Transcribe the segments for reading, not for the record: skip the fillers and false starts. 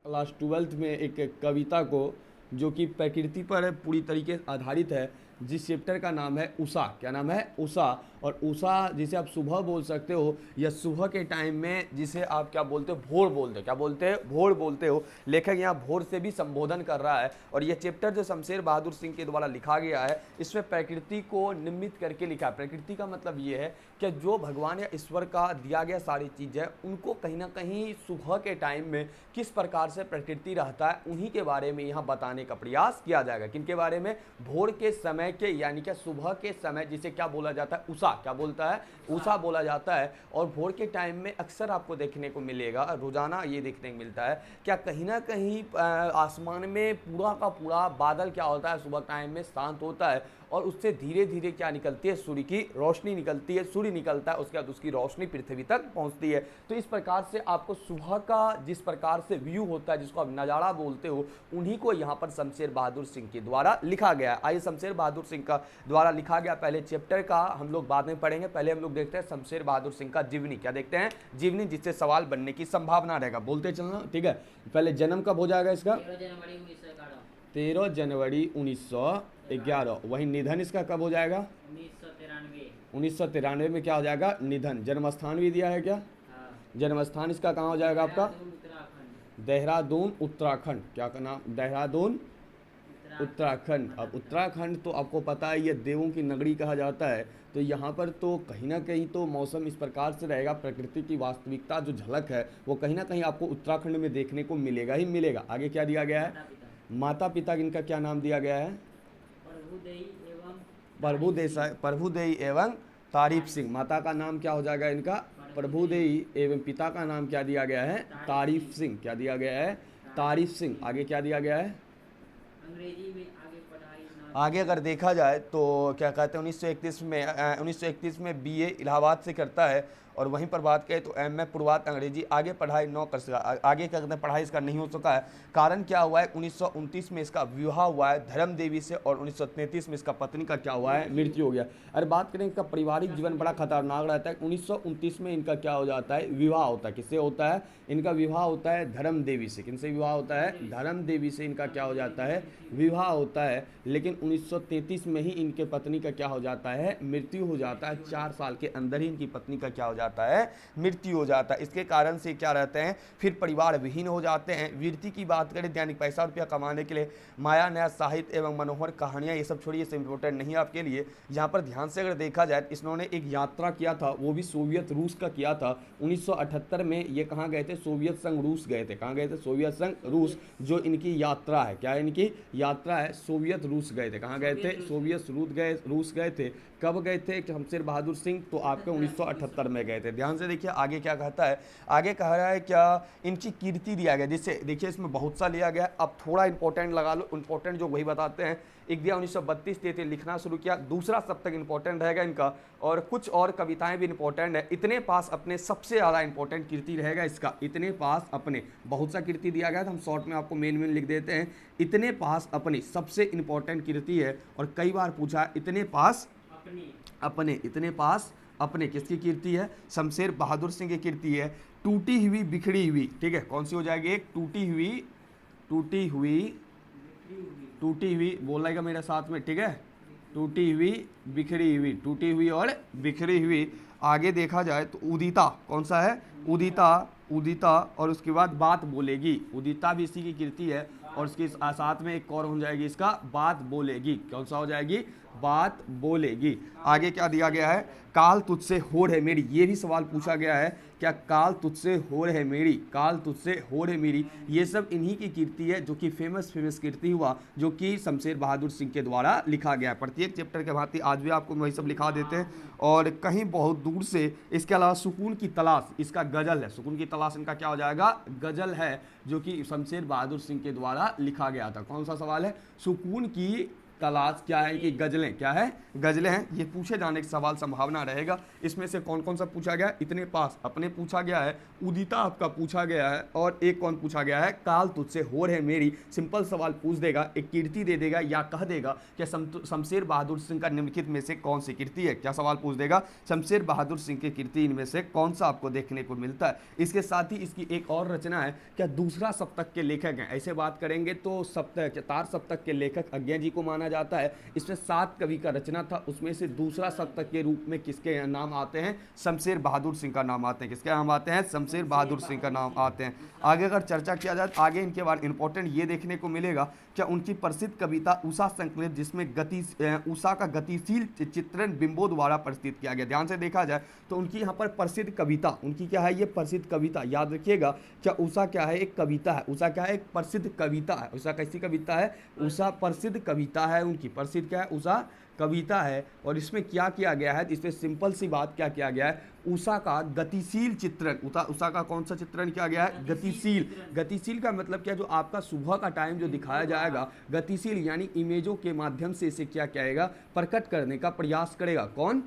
Class twelfth में एक कविता को जो कि प्रकृति पर पूरी तरीके से आधारित है, जिस चैप्टर का नाम है उषा। क्या नाम है? उषा। और उषा जिसे आप सुबह बोल सकते हो या सुबह के टाइम में जिसे आप क्या बोलते हो, भोर बोलते हो। क्या बोलते हो? भोर बोलते हो। लेखक यहाँ भोर से भी संबोधन कर रहा है और यह चैप्टर जो शमशेर बहादुर सिंह के द्वारा लिखा गया है, इसमें प्रकृति को निमित्त करके लिखा है। प्रकृति का मतलब ये है कि जो भगवान या ईश्वर का दिया गया सारी चीज़ें, उनको कहीं ना कहीं सुबह के टाइम में किस प्रकार से प्रकृति रहता है, उन्हीं के बारे में यहाँ बताने का प्रयास किया जाएगा। किनके बारे में? भोर के समय के, यानी कि सुबह के समय, जिसे क्या बोला जाता है? उषा। क्या बोलता है? उषा बोला जाता है। और भोर के टाइम में अक्सर आपको देखने को मिलेगा, रोजाना ये देखने को मिलता है, क्या कहीं ना कहीं आसमान में पूरा का पूरा बादल क्या होता है, सुबह टाइम में शांत होता है और उससे धीरे धीरे क्या निकलती है? सूर्य की रोशनी निकलती है। सूर्य निकलता है, उसके बाद उसकी रोशनी पृथ्वी तक पहुंचती है। तो इस प्रकार से आपको सुबह का जिस प्रकार से व्यू होता है, जिसको आप नज़ारा बोलते हो, उन्हीं को यहाँ पर शमशेर बहादुर सिंह के द्वारा लिखा गया है। आइए शमशेर बहादुर सिंह का द्वारा लिखा गया पहले चैप्टर का हम लोग बाद में पढ़ेंगे। पहले हम लोग देखते हैं शमशेर बहादुर सिंह का जीवनी। क्या देखते हैं? जीवनी, जिससे सवाल बनने की संभावना रहेगा। बोलते चलना, ठीक है। पहले जन्म कब हो जाएगा इसका? 13 जनवरी 1911। वही निधन इसका कब हो जाएगा? 1993 में क्या हो जाएगा? निधन। जन्मस्थान भी दिया है क्या? जन्मस्थान इसका कहाँ हो जाएगा आपका? देहरादून उत्तराखंड। क्या का नाम? देहरादून उत्तराखंड। अब उत्तराखंड तो आपको पता है ये देवों की नगरी कहा जाता है, तो यहाँ पर तो कहीं ना कहीं तो मौसम इस प्रकार से रहेगा, प्रकृति की वास्तविकता जो झलक है वो कहीं ना कहीं आपको उत्तराखंड में देखने को मिलेगा ही मिलेगा। आगे क्या दिया गया है? माता पिता इनका क्या नाम दिया गया है? प्रभुदेई एवं तारीफ सिंह। माता का नाम क्या हो जाएगा इनका? प्रभुदेई। एवं पिता का नाम क्या दिया गया है? तारीफ सिंह। क्या दिया गया है? तारीफ सिंह। आगे क्या दिया गया है? अंग्रेजी में आगे पढ़ाई आगे अगर देखा जाए तो क्या कहते हैं, 1931 में बीए इलाहाबाद से करता है और वहीं पर बात करें तो एमए पूर्वात अंग्रेजी। आगे पढ़ाई नौ कर सका, आगे क्या कहते हैं पढ़ाई इसका नहीं हो सका है। कारण क्या हुआ है? 1929 में इसका विवाह हुआ है धर्म देवी से और 1933 में इसका पत्नी का क्या हुआ है? मृत्यु हो गया। अरे बात करें इनका पारिवारिक जीवन बड़ा खतरनाक रहता है। 1929 में इनका क्या हो जाता है? विवाह होता है। किससे होता है? इनका विवाह होता है धर्म देवी से। किनसे विवाह होता है? धर्म देवी से इनका क्या हो जाता है? विवाह होता है। लेकिन 1933 में ही इनके पत्नी का क्या हो जाता है? मृत्यु हो जाता है। 4 साल के अंदर ही इनकी पत्नी का क्या हो जाता है? मृत्यु हो जाता है। इसके कारण से क्या रहते हैं, फिर परिवार विहीन हो जाते हैं। वीरती की बात करें, दैनिक पैसा रुपया कमाने के लिए माया नया साहित्य एवं मनोहर कहानियां, ये सब छोड़िए, सब इंपॉर्टेंट नहीं है आपके लिए। यहाँ पर ध्यान से अगर देखा जाए, इन्होंने एक यात्रा किया था, वो भी सोवियत रूस का किया था। 1978 में ये कहाँ गए थे? सोवियत संघ रूस गए थे। कहाँ गए थे? सोवियत संघ रूस। जो इनकी यात्रा है, क्या इनकी यात्रा है? सोवियत रूस गए थे। कहाँ गए थे? सोवियत रूस गए थे। कब गए थे शमशेर बहादुर सिंह? तो आपके 1978 में गए थे। ध्यान से देखिए आगे क्या कहता है। आगे कह रहा है क्या, इनकी कीर्ति दिया गया, जिससे देखिए इसमें बहुत सा लिया गया। अब थोड़ा इंपॉर्टेंट लगा लो, इंपॉर्टेंट जो वही बताते हैं। एक दिया 1932-33 लिखना शुरू किया, दूसरा सब तक इंपॉर्टेंट रहेगा इनका, और कुछ और कविताएं भी इंपॉर्टेंट है। इतने पास अपने सबसे ज़्यादा इंपॉर्टेंट कीर्ति रहेगा इसका। इतने पास अपने, बहुत सा कीर्ति दिया गया था, हम शॉर्ट में आपको मेन लिख देते हैं। इतने पास अपने सबसे इंपॉर्टेंट कीर्ति है, और कई बार पूछा इतने पास अपने, इतने पास अपने किसकी कीर्ति है? शमशेर बहादुर सिंह की कीर्ति है। टूटी हुई बिखड़ी हुई, ठीक है, कौन सी हो जाएगी? एक टूटी हुई बोलेगा मेरे साथ में, ठीक है। टूटी हुई बिखरी हुई, टूटी हुई और बिखरी हुई। आगे देखा जाए तो उदिता, कौन सा है? उदिता। और उसके बाद बात बोलेगी, उदिता भी इसी की कीर्ति है। और उसके साथ में एक और हो जाएगी इसका, बात बोलेगी। कौन सा हो जाएगी? बात बोलेगी। आगे क्या दिया गया है? काल तुझसे होड़ है मेरी। ये भी सवाल पूछा गया है, क्या काल तुझसे होड़ है मेरी, काल तुझसे होड़ है मेरी। ये सब इन्हीं की कीर्ति है, जो कि फेमस कीर्ति हुआ, जो कि शमशेर बहादुर सिंह के द्वारा लिखा गया। प्रत्येक चैप्टर के भांति आज भी आपको वही सब लिखा देते हैं। और कहीं बहुत दूर से, इसके अलावा सुकून की तलाश, इसका गजल है। सुकून की तलाश इनका क्या हो जाएगा? गजल है, जो कि शमशेर बहादुर सिंह के द्वारा लिखा गया था। कौन सा सवाल है? सुकून की तलाश क्या है कि गजलें, क्या है गजलें हैं, ये पूछे जाने की सवाल संभावना रहेगा। इसमें से कौन कौन सा पूछा गया है, इतने पास अपने पूछा गया है, उदिता आपका पूछा गया है, और एक कौन पूछा गया है, काल तुझसे होड़ है मेरी। सिंपल सवाल पूछ देगा, एक कीर्ति दे देगा या कह देगा कि शमशेर बहादुर सिंह का निम्नलिखित में से कौन सी कीर्ति है। क्या सवाल पूछ देगा, शमशेर बहादुर सिंह की कीर्ति इनमें से कौन सा आपको देखने को मिलता है। इसके साथ ही इसकी एक और रचना है, क्या दूसरा सप्तक के लेखक हैं। ऐसे बात करेंगे तो सप्तक तार सप्तक के लेखक अज्ञा जी को माना जाता है। इसमें 7 कवि का रचना था, उसमें से दूसरा सप्तक के रूप में किसके नाम आते हैं, शमशेर बहादुर सिंह का नाम आते हैं। किसके नाम आते हैं, शमशेर बहादुर सिंह का नाम आते हैं। आगे अगर चर्चा किया जाए तो आगे इनके बारे इंपॉर्टेंट ये देखने को मिलेगा, क्या उनकी प्रसिद्ध कविता उषा संकलित, जिसमें उषा का गतिशील चित्रण बिंबों द्वारा प्रस्तुत किया गया। ध्यान से देखा जाए तो उनकी यहाँ पर प्रसिद्ध कविता, उनकी क्या है, ये प्रसिद्ध कविता, याद रखिएगा। क्या उषा क्या है, एक कविता है। उषा क्या है, एक प्रसिद्ध कविता है। उषा कैसी कविता है, उषा प्रसिद्ध कविता है उनकी। प्रसिद्ध क्या है, उषा कविता है। और इसमें क्या किया गया है, इसमें सिंपल सी बात क्या किया गया है, उषा का गतिशील चित्रण, उषा का कौन सा चित्रण किया गया है, गतिशील। गतिशील का मतलब क्या, जो आपका सुबह का टाइम जो दिखाया जाएगा, गतिशील यानी इमेजों के माध्यम से इसे क्या करेगा, प्रकट करने का प्रयास करेगा। कौन,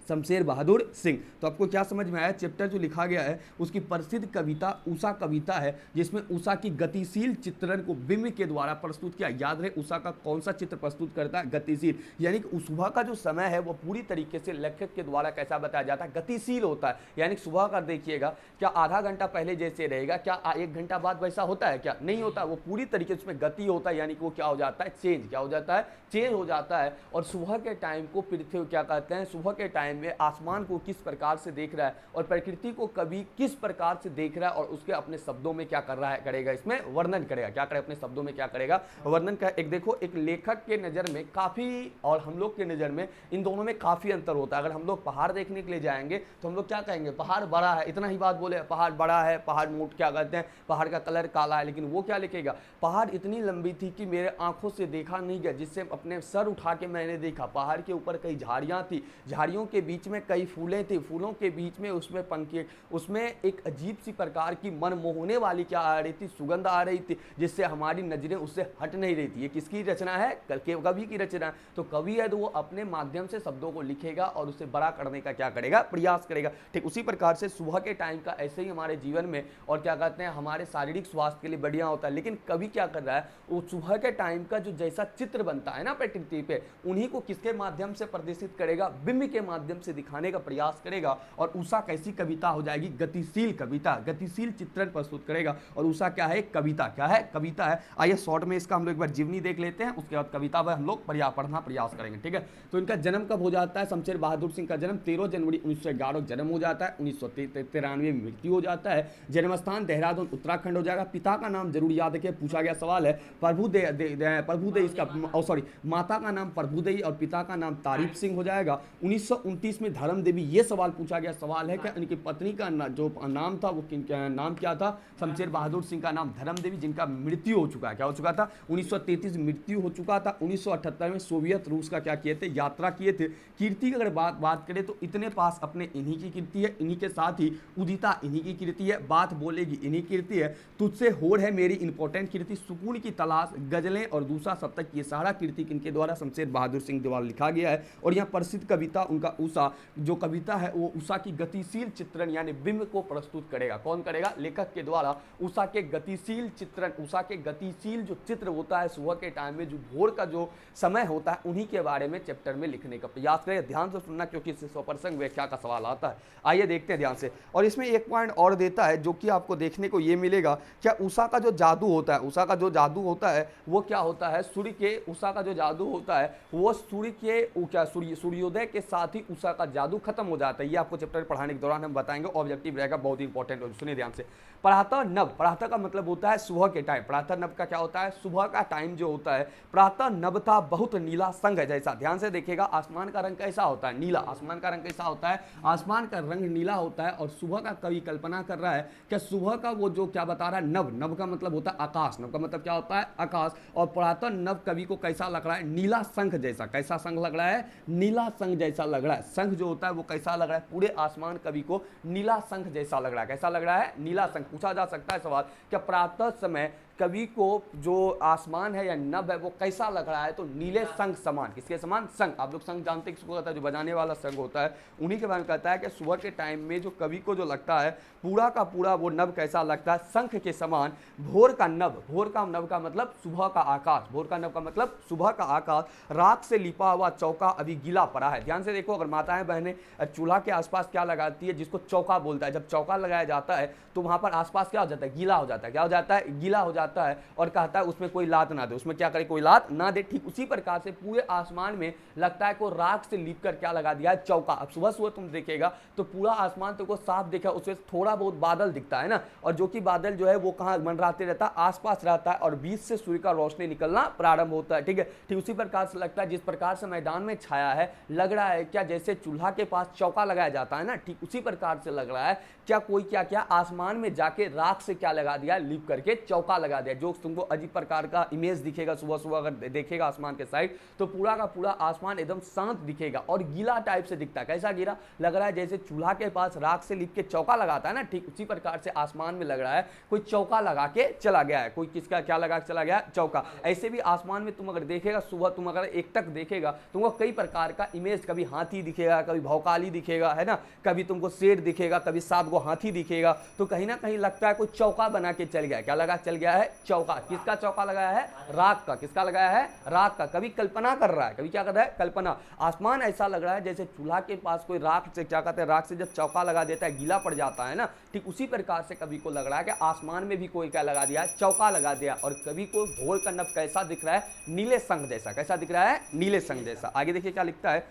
शमशेर बहादुर सिंह। तो आपको क्या समझ में आया, चैप्टर जो लिखा गया है उसकी प्रसिद्ध कविता उषा कविता है, जिसमें उषा की गतिशील चित्रण को बिंब के द्वारा प्रस्तुत किया। याद रहे उषा का कौन सा चित्र प्रस्तुत करता है, गतिशील, यानी कि सुबह का जो समय है वो पूरी तरीके से लेखक के द्वारा कैसा बताया जाता है, गतिशील होता है। यानी सुबह का देखिएगा, क्या आधा घंटा पहले जैसे रहेगा, क्या 1 घंटा बाद वैसा होता है, क्या नहीं होता। वो पूरी तरीके से उसमें गति होता है, यानी कि वो क्या हो जाता है, चेंज, क्या हो जाता है, चेंज हो जाता है। और सुबह के टाइम को पृथ्वी क्या कहते हैं, सुबह के टाइम में आसमान को किस प्रकार से देख रहा है और प्रकृति को कभी किस प्रकार से देख रहा है, और उसके अपने शब्दों में क्या कर रहा है, करेगा, इसमें वर्णन करेगा। क्या करेगा, अपने शब्दों में क्या करेगा, वर्णन का। एक देखो, एक लेखक के नज़र में काफ़ी और हम लोग के नज़र में इन दोनों में काफ़ी अंतर होता है। अगर हम लोग पहाड़ देखने के लिए जाएंगे तो हम लोग क्या कहेंगे, पहाड़ बड़ा है, इतना ही बात बोले, पहाड़ बड़ा है, पहाड़ मोट, क्या कहते हैं, पहाड़ का कलर काला है। लेकिन वो क्या लिखेगा, पहाड़ इतनी लंबी थी कि मेरे आंखों से देखा नहीं गया, जिससे अपने सर उठा के मैंने देखा। पहाड़ के ऊपर कई झाड़ियाँ थी, झाड़ियों के बीच में कई फूलें थी, फूलों के बीच में उसमें पंखे, उसमें एक अजीब सी प्रकार की मन मोहने वाली क्या आ रही थी, सुगंध आ रही थी, जिससे हमारी नजरें उससे हट नहीं रही थी। ये किसकी रचना है, कवि की रचना है। तो कवि है तो वो अपने माध्यम से शब्दों को लिखेगा और उसे बड़ा करने का क्या करेगा, प्रयास करेगा। ठीक उसी प्रकार से सुबह के टाइम का ऐसे ही हमारे जीवन में और क्या कहते हैं, हमारे शारीरिक स्वास्थ्य के लिए बढ़िया होता है। लेकिन कवि क्या कर रहा है, वो सुबह के टाइम का जो जैसा चित्र बनता है ना प्रकृति पे, उन्हीं को किसके माध्यम से प्रदर्शित करेगा, बिंब के माध्यम से दिखाने का प्रयास करेगा। और उषा कैसी कविता हो जाएगी, गतिशील कविता, गतिशील चित्रण प्रस्तुत करेगा। और उषा क्या है, कविता, क्या है, कविता है। आइए शॉर्ट में इसका हम लोग एक बार जीवनी देख लेते हैं, उसके बाद कविता पर हम लोग पढ़ना प्रयास करेंगे। ठीक है, तो इनका जन्म कब हो जाता है, शमशेर बहादुर सिंह का जन्म 13 जनवरी 1911 जन्म हो जाता है, 1993 में मृत्यु हो जाता है। जन्म स्थान देहरादून उत्तराखंड हो जाएगा। पिता का नाम जरूर याद रखिए, पूछा गया सवाल है, प्रभुदेव इसका सॉरी, माता का नाम प्रभुदेवी और पिता का नाम तारीफ सिंह हो जाएगा। 1929 में धर्म देवी, ये सवाल पूछा गया सवाल है कि उनकी पत्नी का जो नाम था वो नाम क्या था, शमशेर बहादुर सिंह का नाम धर्म देवी, जिनका मृत्यु हो चुका है। क्या हो चुका था, 1933 मृत्यु हो चुका था। 1978 में सोवियत रूस का क्या किए थे, यात्रा किए थे। कीर्ति की अगर बात करें तो इतने पास अपने इन्हीं की कीर्ति है, इन्हीं के साथ ही उदिता इन्हीं की कीर्ति है, बात बोलेगी इन्हीं कीर्ति है, तुझसे होड़ है मेरी इंपॉर्टेंट कीर्ति, सुकून की तलाश, गजलें और दूसरा सप्तक, ये सारा कीर्ति किनके द्वारा, शमशेर बहादुर सिंह द्वारा लिखा गया है। और यहाँ प्रसिद्ध कविता उनका उषा, जो कविता है वो उषा की गतिशील चित्रण यानी बिंब को प्रस्तुत करेगा। कौन करेगा, लेखक के द्वारा उषा के गतिशील चित्रण, उषा के गतिशील जो चित्र होता है सुबह के टाइम में, जो भोर का जो समय होता है, उन्हीं के बारे में चैप्टर में लिखने का प्रयास करें। ध्यान से सुनना क्योंकि इससे स्वप्रसंग व्याख्या का सवाल आता है। आइए देखते हैं ध्यान से। और इसमें एक पॉइंट और देता है जो कि आपको देखने को ये मिलेगा, क्या उषा का जो जादू होता है, उषा का जो जादू होता है वो क्या होता है, सूर्य के, उषा का जो जादू होता है वो सूर्य के क्या सूर्योदय के साथ ही उषा का जादू खत्म हो जाता है। ये आपको चैप्टर पढ़ाने के दौरान हम बताएंगे, ऑब्जेक्टिव रहेगा, बहुत ही इंपॉर्टेंट हो। सुनिए ध्यान से। प्रातः नभ, प्रातः का मतलब होता है सुबह के टाइम, प्रातः नभ का क्या होता है, सुबह का टाइम जो होता है। प्रातः नभ था बहुत नीला संग जैसा, ध्यान से देखिएगा, आसमान का रंग कैसा होता है, नीला। आसमान का रंग कैसा होता है, आसमान का रंग नीला होता है। और सुबह का कवि कल्पना कर रहा है कि सुबह का वो जो क्या बता रहा है, नभ, नभ का मतलब होता है आकाश, नभ का मतलब क्या होता है, आकाश। और प्रातः नभ कवि को कैसा लग रहा है, नीला संख जैसा, कैसा संख लग रहा है, नीला संख जैसा लग रहा है। संख जो होता है वो कैसा लग रहा है, पूरे आसमान कवि को नीला संख जैसा लग रहा है। कैसा लग रहा है, नीला संख। पूछा जा सकता है सवाल क्या प्रातः समय कवि को जो आसमान है या नभ है वो कैसा लग रहा है, तो नीले संख समान। किसके समान, संख। आप लोग संख जानते हैं किसको कहता है, जो बजाने वाला संख होता है, उन्हीं के बारे में कहता है कि सुबह के टाइम में जो कवि को जो लगता है पूरा का पूरा वो नभ कैसा लगता है, संख के समान। भोर का नभ, भोर का नभ का मतलब सुबह का आकाश, भोर का नभ का मतलब सुबह का आकाश, राख से लिपा हुआ चौका अभी गीला पड़ा है। ध्यान से देखो, अगर माताएं बहनें चूल्हा के आसपास क्या लगाती है, जिसको चौका बोलता है, जब चौका लगाया जाता है तो वहां पर आसपास क्या हो जाता है, गीला हो जाता है। क्या हो जाता है, गीला हो जाता है। और कहता है उसमें कोई लात ना दे, उसमें क्या करे, कोई लात ना दे। ठीक उसी प्रकार से पूरे आसमान में लगता है को राख से लीप कर क्या लगा दिया है, चौका। अब सुबह सुबह तुम देखेगा तो पूरा आसमान तुमको साफ दिखा, उसमें थोड़ा बहुत बादल दिखता है ना, और जो कि बादल जो है वो कहाँ मंडराते रहता है, आसपास रहता है, और बीच से सूर्य का रोशनी निकलना प्रारंभ होता है। ठीक है, ठीक उसी प्रकार से लगता है, जिस प्रकार से मैदान में छाया है, लग रहा है क्या जैसे चूल्हा के पास चौका लगाया जाता है ना, ठीक उसी प्रकार से लग रहा है क्या कोई क्या क्या आसमान में जाके राख से क्या लगा दिया, लीप करके चौका लगा दिया। जो तुमको अजीब प्रकार का इमेज दिखेगा सुबह सुबह अगर देखेगा आसमान के साइड, तो पूरा का पूरा आसमान एकदम शांत दिखेगा और गीला टाइप से दिखता है। कैसा गीला लग रहा है, जैसे चूल्हा के पास राख से लीप के चौका लगाता है ना, ठीक उसी प्रकार से आसमान में लग रहा है कोई चौका लगा के चला गया है। कोई किसका क्या लगा के चला गया, चौका। ऐसे भी आसमान में तुम अगर देखेगा सुबह, तुम अगर एकटक देखेगा तुमको कई प्रकार का इमेज, कभी हाथी दिखेगा, कभी भौकाली दिखेगा, है ना, कभी तुमको शेर दिखेगा, कभी 7 गो हाथी दिखेगा, तो कहीं ना कहीं लगता है कोई चौका बना के चल गया। क्या लगा, चल गया है चौका। किसका चौका लगाया है, राख का। किसका लगाया है, राख का। कभी कल्पना कर रहा है, कभी क्या कर रहा है, कल्पना। आसमान ऐसा लग रहा है जैसे चूल्हा के पास कोई राख से क्या कहते हैं, राख से जब चौका लगा देता है गीला पड़ जाता है ना, ठीक उसी प्रकार से कभी को लग रहा है कि आसमान में भी कोई क्या लगा दिया, चौका लगा दिया। और कभी को भोर का नभ कैसा दिख रहा है, नीले संख जैसा। कैसा दिख रहा है, नीले संख जैसा। आगे देखिए क्या लिखता है,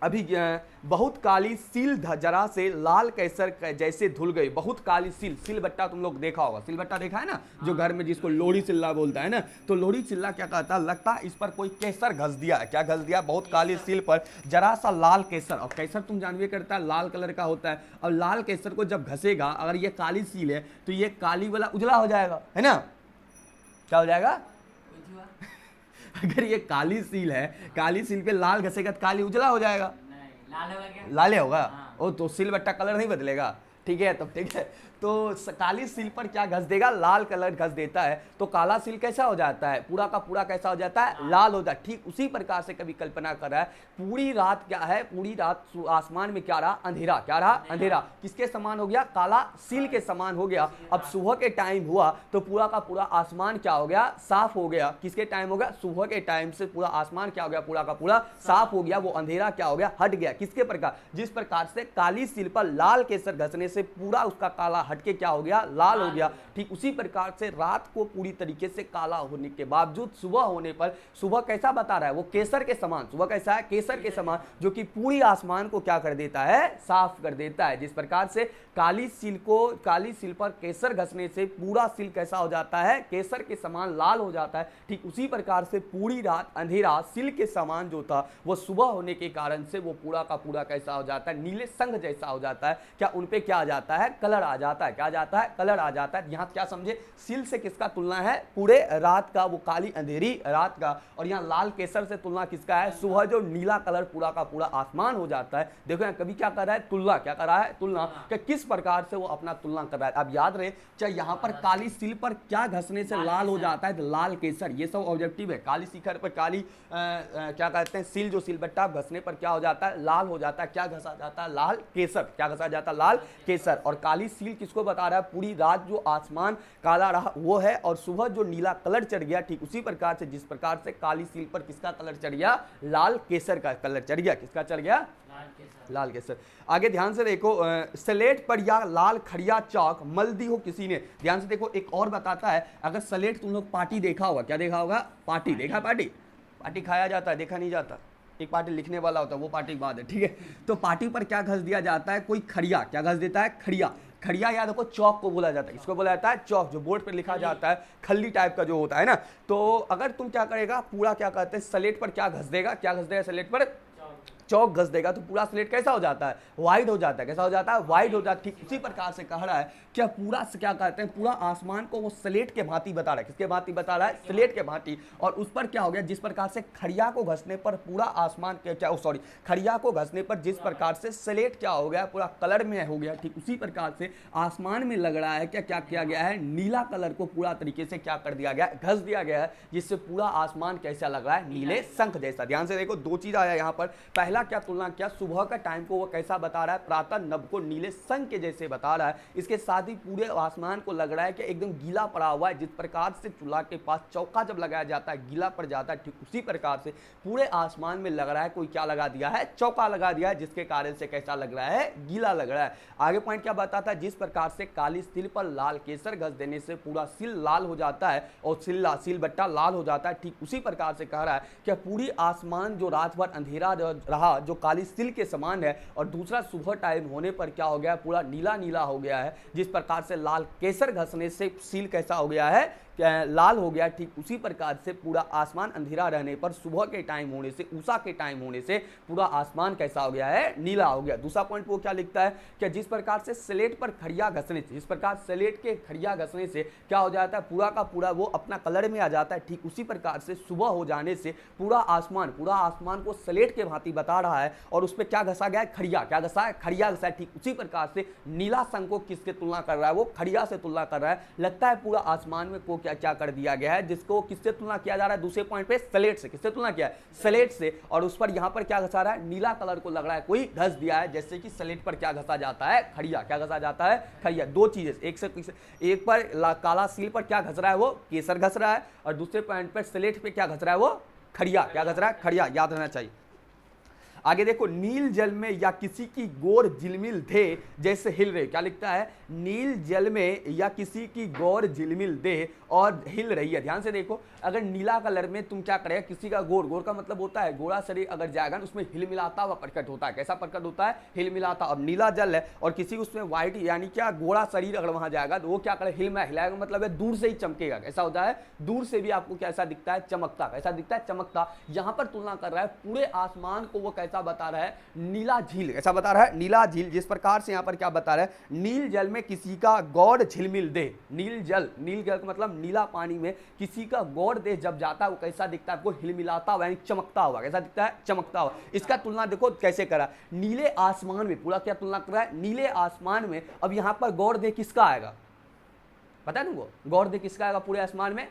अभी बहुत काली सील जरा से लाल कैसर जैसे धुल गई। बहुत काली सील, सिल बट्टा तुम लोग देखा होगा, सिल बट्टा देखा है ना, जो घर में जिसको लोड़ी चिल्ला बोलता है ना, तो लोड़ी चिल्ला क्या कहता है, लगता है इस पर कोई केसर घस दिया है। क्या घस दिया, बहुत काली सील पर जरा सा लाल केसर। और केसर तुम जानवे करता है लाल कलर का होता है, और लाल केसर को जब घसेगा, अगर ये काली सील है तो ये काली वाला उजला हो जाएगा, है ना। क्या हो जाएगा, अगर ये काली सील है, काली सील पे लाल घसेगा तो काली उजला हो जाएगा, लाल होगा क्या, लाले होगा। हाँ। ओ तो सिल बट्टा कलर नहीं बदलेगा, ठीक है, तब ठीक है। तो काली सील पर क्या घस देगा, लाल कलर घस देता है, तो काला सील कैसा हो जाता है, पूरा का पूरा कैसा हो जाता है, लाल हो जाता है। ठीक उसी प्रकार से कभी कल्पना कर रहा है, पूरी रात क्या है, पूरी रात आसमान में क्या रहा, अंधेरा। क्या रहा, अंधेरा। किसके समान हो गया, काला सील के समान हो गया। अब सुबह के टाइम हुआ तो पूरा का पूरा आसमान क्या हो गया, साफ हो गया। किसके टाइम हो गया, सुबह के टाइम से पूरा आसमान क्या हो गया, पूरा का पूरा साफ हो गया। वो अंधेरा क्या हो गया, हट गया। किसके प्रकार, जिस प्रकार से काली सील पर लाल केसर घसने से पूरा उसका काला हटके क्या हो गया, लाल हो गया। ठीक उसी प्रकार से रात को पूरी तरीके से काला होने के बावजूद सुबह होने पर, सुबह कैसा बता रहा है, वो केसर के समान। सुबह कैसा है, केसर के समान, जो कि पूरी आसमान को क्या कर देता है, साफ कर देता है। जिस प्रकार से काली सील पर केसर घसने से पूरा सील कैसा हो जाता है, केसर के समान लाल हो जाता है। ठीक उसी प्रकार से पूरी रात अंधेरा सील के समान जो था, वो सुबह होने के कारण से वो पूरा का पूरा कैसा हो जाता है, नीले संग जैसा हो जाता है। क्या उन पे क्या आ जाता है, कलर आ जाता है। क्या आ जाता है, कलर आ जाता है। यहाँ क्या समझे, सील से किसका तुलना है, पूरे रात का, वो काली अंधेरी रात का। और यहाँ लाल केसर से तुलना किसका है, सुबह जो नीला कलर पूरा का पूरा आसमान हो जाता है। देखो यहाँ कभी क्या कर रहा है, तुलना। क्या कर रहा है, तुलना। कि किस प्रकार से वो अपना तुलना कर रहा है। अब याद रहे, चाहे यहाँ पर काली सील पर क्या घसने से लाल हो जाता है, तो लाल केसर, ये सब ऑब्जेक्टिव है। काली शिखर पर काली क्या कहते हैं, सील जो सील बट्टा घसने पर क्या हो जाता है, लाल हो जाता है। क्या घसा जाता है, लाल केसर। क्या घसा जाता है, लाल केसर। और काली सील किसको बता रहा है, पूरी रात जो आसमान काला रहा वो है, और सुबह जो नीला कलर चढ़ गया। ठीक उसी प्रकार से जिस प्रकार से काली सील पर किसका कलर चढ़ गया, लाल केसर का कलर चढ़ गया। किसका चढ़ गया, लाल केसर। आगे ध्यान से देखो, स्लेट पर या लाल खड़िया चौक मल दी हो किसी ने। ध्यान से देखो, एक और बताता है, अगर स्लेट तुम लोग पार्टी देखा होगा, क्या देखा होगा, पार्टी देखा, पार्टी खाया जाता है, देखा नहीं जाता। एक पार्टी लिखने वाला होता है, वो पार्टी की बात है, ठीक है। तो पार्टी पर क्या घस दिया जाता है, कोई खड़िया। क्या घस देता है, खड़िया। खड़िया याद रखो, चौक को बोला जाता है। इसको बोला जाता है चौक, जो बोर्ड पर लिखा जाता है, खल्ली टाइप का जो होता है ना। तो अगर तुम क्या करेगा, पूरा क्या कहते हैं, स्लेट पर क्या घस देगा, क्या घस देगा स्लेट पर, चौक घस देगा तो पूरा स्लेट कैसा हो जाता है, वाइट हो जाता है। कैसा हो जाता है, वाइट हो जाता है। ठीक उसी प्रकार से कह रहा है क्या पूरा क्या कहते हैं, पूरा आसमान को वो स्लेट के भांति बता रहा है। किसके भांति बता रहा है, स्लेट के भांति। और उस पर क्या हो गया, जिस प्रकार से खड़िया को घसने पर पूरा आसमान के क्या सॉरी खड़िया को घसने पर जिस प्रकार से स्लेट क्या हो गया, पूरा कलर में हो गया, ठीक उसी प्रकार से आसमान में लग रहा है क्या क्या किया गया है, नीला कलर को पूरा तरीके से क्या कर दिया गया, घस दिया गया है, जिससे पूरा आसमान कैसा लग रहा है, नीले शंख जैसा। ध्यान से देखो, दो चीज आया यहाँ पर। पहला क्या तुलना किया, सुबह का टाइम को वो कैसा बता रहा है, प्रातः नभ को नीले शंख के जैसे बता रहा है। इसके साथ ही पूरे आसमान को लग रहा है कि एकदम गीला पड़ा हुआ है। जिस प्रकार से चूल्हा के पास चौका जब लगाया जाता है गीला पड़ जाता है, ठीक उसी प्रकार से पूरे आसमान में लग रहा है कोई क्या लगा दिया है, चौका लगा दिया है, जिसके कारण से कैसा लग रहा है, गीला लग रहा है। आगे पॉइंट क्या बताता है, जिस प्रकार से काली सिल पर लाल केसर घस देने से पूरा सिल लाल हो जाता है और सिल बट्टा लाल हो जाता है, ठीक उसी प्रकार से कह रहा है कि पूरी आसमान जो रात भर अंधेरा रहा जो काली सिल के समान है, और दूसरा सुबह टाइम होने पर क्या हो गया, पूरा नीला नीला हो गया है। जिस प्रकार से लाल केसर घसने से सिल कैसा हो गया है, लाल हो गया, ठीक उसी प्रकार से पूरा आसमान अंधेरा रहने पर सुबह के टाइम होने से, उषा के टाइम होने से पूरा आसमान कैसा हो गया है, नीला हो गया। दूसरा पॉइंट वो क्या लिखता है कि जिस प्रकार से स्लेट पर खड़िया घसने से, जिस प्रकार स्लेट के खड़िया घसने से क्या हो जाता है, पूरा का पूरा वो अपना कलर में आ जाता है, ठीक उसी प्रकार से सुबह हो जाने से पूरा आसमान को स्लेट के भांति बता रहा है। और उस पर क्या घसा गया है, खड़िया। क्या घसा है, खड़िया घसा है। ठीक उसी प्रकार से नीला संग को किसके तुलना कर रहा है, वो खड़िया से तुलना कर रहा है। लगता है पूरा आसमान में को क्या कर दिया गया है, जिसको किससे तुलना किया जा रहा है, दूसरे पॉइंट पे स्लेट से। किससे तुलना किया है, स्लेट से। और उस पर यहां पर क्या घसा रहा है, नीला कलर को लग रहा है कोई घस दिया है, जैसे कि स्लेट पर क्या घसा जाता है, खड़िया। क्या घसा जाता है, खड़िया। दो चीजें, एक पर काला सील पर क्या घस रहा है, वो केसर घस रहा है, और दूसरे पॉइंट पर स्लेट पे क्या घस रहा है, वो खड़िया। क्या घस रहा है, खड़िया। याद रहना चाहिए। आगे देखो, नील जल में या किसी की गौर झिलमिल दे जैसे हिल रही। क्या लिखता है, नील जल में या किसी की गौर झिलमिल दे और हिल रही है। ध्यान से देखो, अगर नीला कलर में तुम क्या करेगा, किसी का गोर का मतलब होता है गोरा शरीर अगर जाएगा उसमें हिलमिलाता हुआ प्रकट होता है। कैसा प्रकट होता है, हिलमिलाता। अब नीला जल है और किसी उसमें व्हाइट यानी क्या गोरा शरीर अगर वहां जाएगा तो वो क्या करे, हिलाएगा, मतलब है दूर से ही चमकेगा। कैसा होता है, दूर से भी आपको कैसा दिखता है, चमकता। कैसा दिखता है, चमकता। यहां पर तुलना कर रहा है पूरे आसमान को, वो कैसा बता रहा है, नीला झील। ऐसा बता रहा है, नीला झील। जिस प्रकार से यहां पर क्या बता रहा है, नील जल में किसी का गौर झिलमिल दे। नील जल का मतलब नीला पानी में किसी का गौर दे जब जाता है वो कैसा दिखता है, आपको हिलमिलाता हुआ यानी चमकता हुआ। कैसा दिखता है, चमकता हुआ। इसका तुलना देखो कैसे करा, नीले आसमान में। पूरा क्या तुलना कर रहा है, नीले आसमान में। अब यहां पर गौर दे किसका आएगा, पता है तुमको, गौर दे किसका आएगा पूरे आसमान में,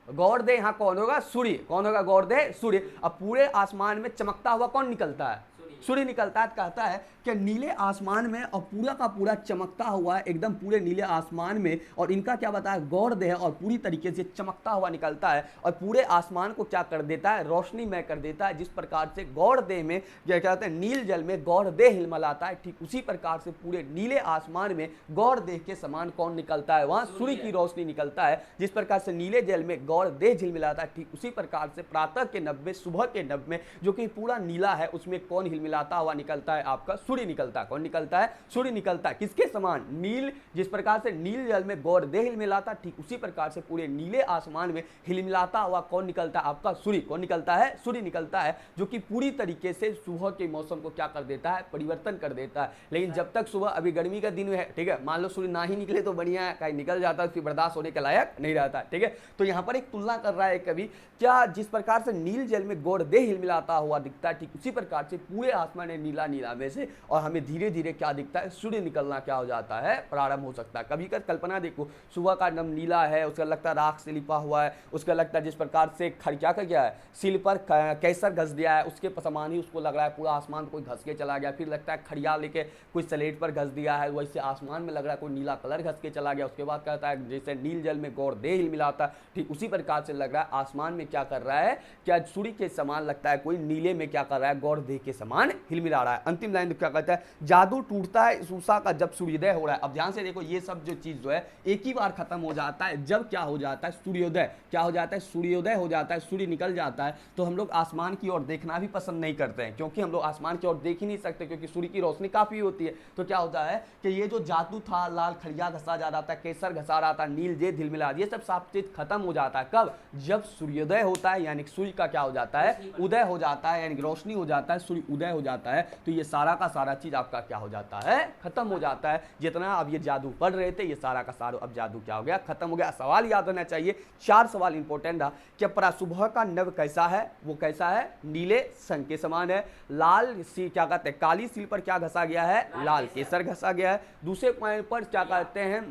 गौर दे यहां कौन होगा, सूर्य। कौन होगा, गौर दे, सूर्य। अब पूरे आसमान में चमकता हुआ कौन निकलता है, सूर्य निकलता है। कहता है कि नीले आसमान में और पूरा का पूरा चमकता हुआ है एकदम पूरे नीले आसमान में, और इनका क्या बताया, गौर दे है और पूरी तरीके से चमकता हुआ निकलता है और पूरे आसमान को क्या कर देता है, रोशनीमय कर देता है। जिस प्रकार से गौर दे में क्या कहते हैं, नील जल में गौर दे हिलमिलाता है, ठीक उसी प्रकार से पूरे नीले आसमान में गौर दे के समान कौन निकलता है, वहां सूर्य की रोशनी निकलता है। जिस प्रकार से नीले जल में गौर दे झिलमिलाता है, ठीक उसी प्रकार से प्रातः के नभ में, सुबह के नभ में जो कि पूरा नीला है उसमें कौन हिलमिलाता हुआ निकलता है, आपका सूर्य निकलता है। कौन निकलता है, सूर्य निकलता है। किसके समान, नील। जिस प्रकार से नील जल में गौर दे हिलमिलाता, ठीक उसी प्रकार से पूरे नीले आसमान में हिलमिलाता हुआ कौन निकलता है, आपका सूर्य। कौन निकलता है, सूर्य निकलता है, जो कि पूरी तरीके से सुबह के मौसम को क्या कर देता है, परिवर्तन कर देता है। लेकिन जब तक सुबह, अभी गर्मी का दिन है, ठीक है, मान लो सूर्य ना ही निकले तो बढ़िया है, कहीं निकल जाता है फिर बर्दाश्त होने के लायक नहीं रहता, ठीक है। तो यहाँ पर एक तुलना कर रहा है कवि, क्या जिस प्रकार से नील जल में गौर दे हिलमिलाता हुआ दिखता है, ठीक उसी प्रकार से पूरे आसमान में नीला नीला में से और हमें धीरे धीरे क्या दिखता है, सूर्य निकलना क्या हो जाता है, प्रारंभ हो सकता है। कभी कर कल्पना देखो, सुबह का नम नीला है, उसका लगता है राख से लिपा हुआ है, उसका लगता है जिस प्रकार से खड़िया का क्या है, सिल पर कैसर घस दिया है, उसके समान ही उसको लग रहा है पूरा आसमान कोई घस के चला गया। फिर लगता है खड़िया लेके कोई स्लेट पर घस दिया है, वैसे आसमान में लग रहा है कोई नीला कलर घस के चला गया। उसके बाद कहता है जैसे नील जल में गौर दे हिलमिलाता, ठीक उसी प्रकार से लग रहा है आसमान में क्या कर रहा है, क्या सूर्य के समान लगता है कोई नीले में क्या कर रहा है, गौर दे के समान हिलमिला रहा है। अंतिम लाइन क्या कहता है, जादू टूटता है इस उषा का जब सूर्योदय हो रहा है। अब ध्यान से देखो, ये सब जो चीज जो है एक ही बार खत्म हो जाता है जब क्या हो जाता है, सूर्योदय। क्या हो जाता है, सूर्योदय हो जाता है, सूर्य निकल जाता है। तो हम लोग आसमान की ओर देखना भी पसंद नहीं करते हैं, क्योंकि हम लोग आसमान की ओर देख ही नहीं सकते, क्योंकि सूर्य की रोशनी काफी होती है। तो क्या होता है कि ये जो जादू था, लाल खड़िया घसा जा रहा था, केसर घसा रहा था, नील जे झिलमिला, ये सब साफ चीज खत्म हो जाता है। कब, जब सूर्योदय होता है, यानी सूर्य का क्या हो जाता है, उदय हो जाता है, यानी रोशनी हो जाता है, सूर्य उदय हो हो जाता है तो ये सारा का सारा चीज आपका क्या हो जाता है, खत्म हो जाता है। जितना आप ये जादू पढ़ रहे थे ये सारा का सारा अब जादू क्या हो गया, खत्म हो गया। सवाल याद रहना चाहिए, 4 सवाल इंपॉर्टेंट था कि सुबह का नभ कैसा है, वो कैसा है, नीले संग के समान है। लाल सी क्या कहते हैं, काली सील पर क्या घसा गया है, लाल केसर घसा गया है। दूसरे पॉइंट पर क्या कहते हैं,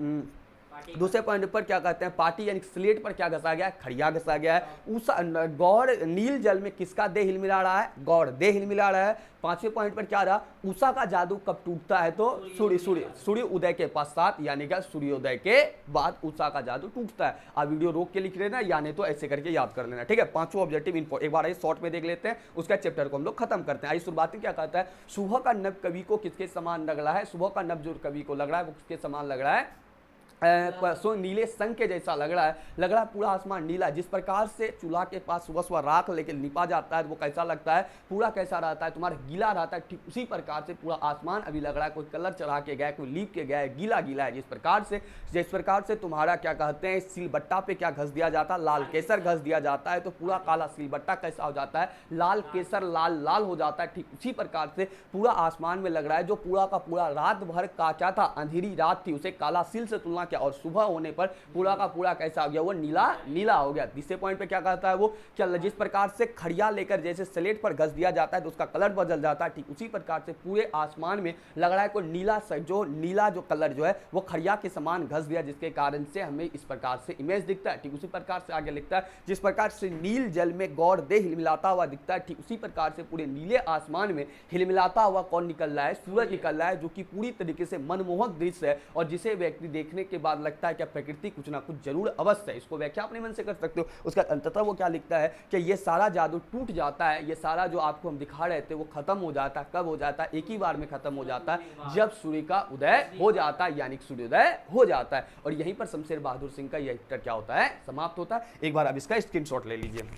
दूसरे पॉइंट पर क्या कहते हैं, पार्टी यानी स्लेट पर क्या घसा गया है, खड़िया घसा गया है। उस गौड़ नील जल में किसका देह हिलमिला रहा है, गौड़ देह हिलमिला रहा है। 5वें पॉइंट पर क्या रहा, उषा का जादू कब टूटता है, तो सूर्य उदय के पश्चात, यानी कि सूर्योदय के बाद उषा का जादू टूटता है। आप वीडियो रोक के लिख लेना या नहीं तो ऐसे करके याद कर लेना, ठीक है। 5वां ऑब्जेक्टिव एक बार आइए शॉर्ट में देख लेते हैं, उसका चैप्टर को हम लोग खत्म करते हैं। आइए शुरुआत में क्या कहता है, सुबह का नभ कवि को किसके समान लग रहा है, सुबह का नभ जो कवि को लग रहा है वो किसके समान लग रहा है, सो नीले संग के जैसा लग रहा है पूरा आसमान नीला। जिस प्रकार से चूल्हा के पास सुबह सुबह राख लेके लिपा जाता है तो वो कैसा लगता है, पूरा कैसा रहता है, तुम्हारा गीला रहता है, ठीक उसी प्रकार से पूरा आसमान अभी लग रहा है कोई कलर चढ़ा के गया, कोई लीप के गया है, गीला गीला है। जिस प्रकार से तुम्हारा क्या कहते हैं, सिलबट्टा पे क्या घस दिया जाता है, लाल केसर घस दिया जाता है तो पूरा काला सिलबट्टा कैसा हो जाता है, लाल केसर लाल लाल हो जाता है। ठीक उसी प्रकार से पूरा आसमान में लग रहा है जो पूरा का पूरा रात भर का क्या था, अंधेरी रात थी, उसे काला सिल से तुलना किया और सुबह होने पर पूरा का पूरा कैसा हो गया, वो नीला नीला हो गया। तीसरे पॉइंट पे क्या कहता है वो, क्या जिस प्रकार से खड़िया लेकर जैसे स्लेट पर घस दिया जाता है तो उसका कलर बदल जाता है, ठीक उसी प्रकार से पूरे आसमान में लग रहा है कोई नीला जो कलर जो है वो खड़िया के समान घस दिया, जिसके कारण से हमें इस प्रकार से इमेज दिखता है। ठीक उसी प्रकार से आगे लिखता है, जिस प्रकार से नील जल में गौड़ देह हिलमिलाता हुआ दिखता है, ठीक उसी प्रकार से पूरे नीले आसमान में हिलमिलाता हुआ कौन निकल रहा है, सूरज निकल रहा है, जो कि पूरी तरीके से मनमोहक दृश्य है और जिसे व्यक्ति देखने के बाद लगता है कि प्रकृति कुछ ना कुछ जरूर अवश्य है। इसको व्याख्या अपने मन से कर सकते हो। उसका अंततः वो क्या लिखता है कि ये सारा जादू टूट जाता है, ये सारा जो आपको हम दिखा रहे थे वो खत्म हो जाता है। कब हो जाता है, एक ही बार में खत्म हो जाता है, जब सूर्य का उदय हो जाता है, यानी सूर्योदय हो जाता है। और यहीं पर शमशेर बहादुर सिंह का यह क्या होता है, समाप्त होता है। एक बार अब इसका स्क्रीनशॉट ले लीजिए।